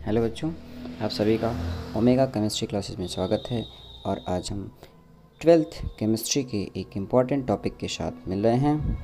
Hello बच्चों, आप सभी का ओमेगा केमिस्ट्री क्लासेस में स्वागत है। और आज हम 12th केमिस्ट्री के एक इम्पॉर्टेंट टॉपिक के साथ मिल रहे हैं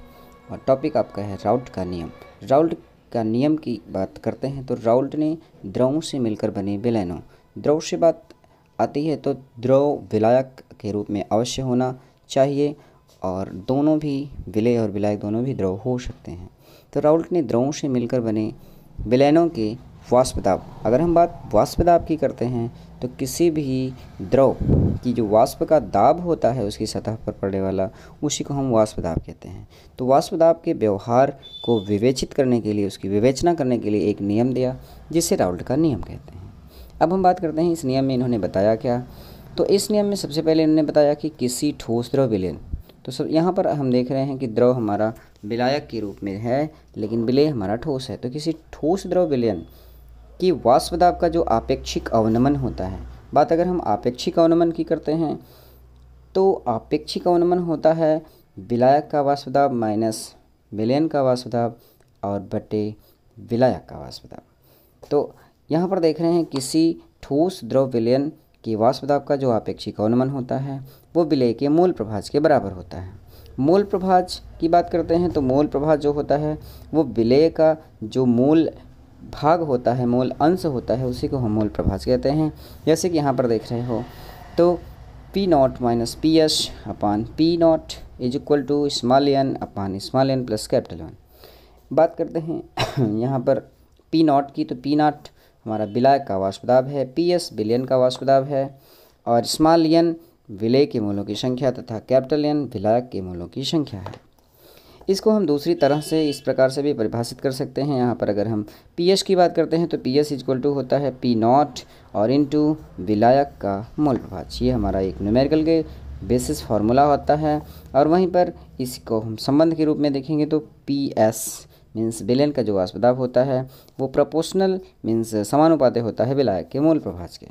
और टॉपिक आपका है राउल्ट का नियम। राउल्ट का नियम की बात करते हैं तो राउल्ट ने द्रवों से मिलकर बने विलयनों, द्रव से बात आती है तो द्रव विलायक के रूप में अवश्य होना चाहिए और दोनों भी विलेय और विलायक दोनों भी द्रव हो सकते हैं। तो राउल्ट ने द्रवों से मिलकर बने विलयनों के वाष्प दाब, अगर हम बात वाष्प दाब की करते हैं तो किसी भी द्रव की जो वाष्प का दाब होता है उसकी सतह पर पड़ने वाला, उसी को हम वाष्प दाब कहते हैं। तो वाष्प दाब के व्यवहार को विवेचित करने के लिए, उसकी विवेचना करने के लिए एक नियम दिया जिसे राउल्ट का नियम कहते हैं। अब हम बात करते हैं इस नियम में इन्होंने बताया क्या। तो इस नियम में सबसे पहले इन्होंने बताया कि किसी ठोस द्रव विलयन, तो सब यहाँ पर हम देख रहे हैं कि द्रव हमारा विलायक के रूप में है लेकिन विलेय हमारा ठोस है। तो किसी ठोस द्रव विलयन कि वाष्प दाब का जो आपेक्षिक अवनमन होता है, बात अगर हम आपेक्षिक अवनमन की करते हैं तो आपेक्षिक अवनमन होता है विलायक का वाष्प दाब माइनस विलयन का वाष्प दाब और बटे विलायक का वाष्प दाब। तो यहाँ पर देख रहे हैं किसी ठोस द्रव विलयन की वाष्प दाब का जो आपेक्षिक अवनमन होता है वो विलेय के मूल प्रभाज के बराबर होता है। मूल प्रभाज की बात करते हैं तो मूल प्रभाज जो होता है वो विलेय का जो मूल भाग होता है, मूल अंश होता है, उसी को हम मूल प्रभाज कहते हैं। जैसे कि यहाँ पर देख रहे हो तो P naught minus P S upon P naught is equal to small N upon small N plus capital one. बात करते हैं यहाँ पर पी नॉट की, तो पी नॉट हमारा विलायक का वाष्प दाब है, पी एस विलयन का वाष्प दाब है और स्मॉल एन विलेय के मूलों की संख्या तथा कैपिटल एन विलायक के मूलों की संख्या है। इसको हम दूसरी तरह से इस प्रकार से भी परिभाषित कर सकते हैं। यहाँ पर अगर हम पी एस की बात करते हैं तो पी एस इक्वल टू होता है पी नॉट और इनटू विलायक का मूल प्रभाज। ये हमारा एक न्यूमेरिकल के बेसिस फार्मूला होता है। और वहीं पर इसको हम संबंध के रूप में देखेंगे तो पी एस मीन्स विलयन का जो वाष्प दाब होता है वो प्रोपोर्शनल मीन्स समानुपाती होता है विलायक के मूल प्रभाज के।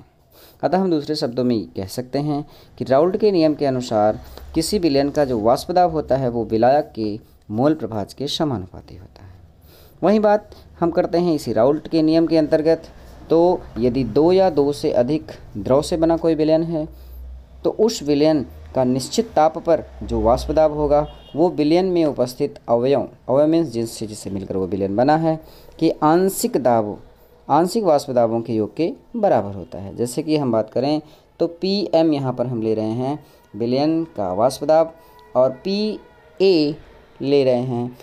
अतः हम दूसरे शब्दों में कह सकते हैं कि राउल्ट के नियम के अनुसार किसी विलयन का जो वाष्प दाब होता है वो विलायक के मूल प्रभाज के समानुपाती होता है। वहीं बात हम करते हैं इसी राउल्ट के नियम के अंतर्गत, तो यदि दो या दो से अधिक द्रव से बना कोई विलयन है तो उस विलयन का निश्चित ताप पर जो वाष्प दाब होगा वो विलयन में उपस्थित अवयव मीन्स जिससे मिलकर वो विलयन बना है कि आंशिक वाष्प दाबों के योग के बराबर होता है। जैसे कि हम बात करें तो पी एम यहाँ पर हम ले रहे हैं विलयन का वाष्प दाब और पी ए ले रहे हैं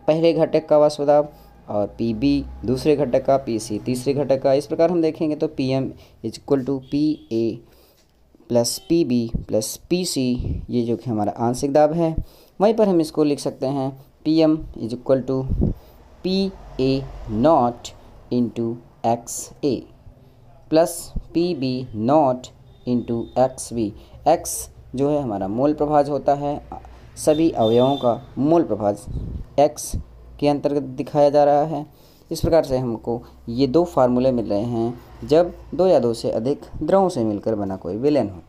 पहले घटक का वाष्प दाब और पी बी दूसरे घटक का, पी सी तीसरे घटक का। इस प्रकार हम देखेंगे तो P M is equal to P A plus P B plus P C, ये जो कि हमारा आंशिक दाब है। वहीं पर हम इसको लिख सकते हैं P M is equal to P A naught into X A plus P B naught into X B. X जो है हमारा मूल प्रभाज होता है, सभी अवयवों का मूल प्रभाज x के अंतर्गत दिखाया जा रहा है। इस प्रकार से हमको ये दो फार्मूले मिल रहे हैं जब दो या दो से अधिक द्रवों से मिलकर बना कोई विलयन होता है।